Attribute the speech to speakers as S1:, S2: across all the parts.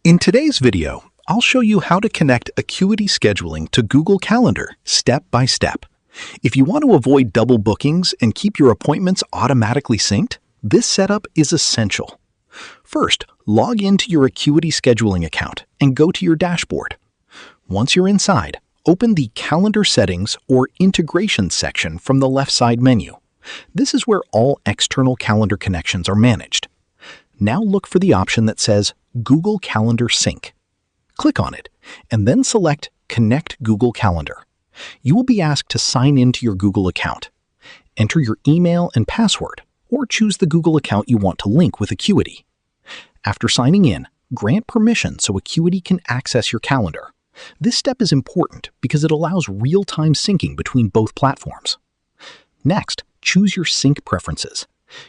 S1: In today's video, I'll show you how to connect Acuity Scheduling to Google Calendar step by step. If you want to avoid double bookings and keep your appointments automatically synced, this setup is essential. First, log into your Acuity Scheduling account and go to your dashboard. Once you're inside, open the Calendar Settings or Integration section from the left side menu. This is where all external calendar connections are managed. Now look for the option that says Google Calendar Sync. Click on it, and then select Connect Google Calendar. You will be asked to sign into your Google account. Enter your email and password, or choose the Google account you want to link with Acuity. After signing in, grant permission so Acuity can access your calendar. This step is important because it allows real-time syncing between both platforms. Next, choose your sync preferences.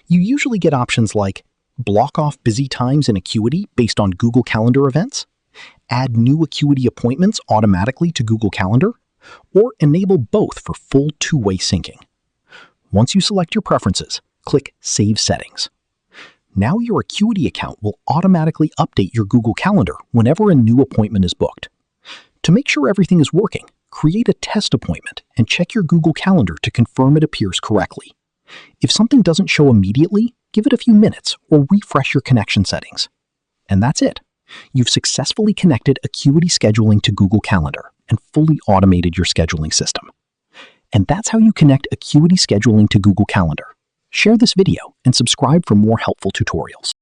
S1: You usually get options like block off busy times in Acuity based on Google Calendar events, add new Acuity appointments automatically to Google Calendar, or enable both for full two-way syncing. Once you select your preferences, click Save Settings. Now your Acuity account will automatically update your Google Calendar whenever a new appointment is booked. To make sure everything is working, create a test appointment and check your Google Calendar to confirm it appears correctly. If something doesn't show immediately, give it a few minutes or refresh your connection settings. And that's it. You've successfully connected Acuity Scheduling to Google Calendar and fully automated your scheduling system. And that's how you connect Acuity Scheduling to Google Calendar. Share this video and subscribe for more helpful tutorials.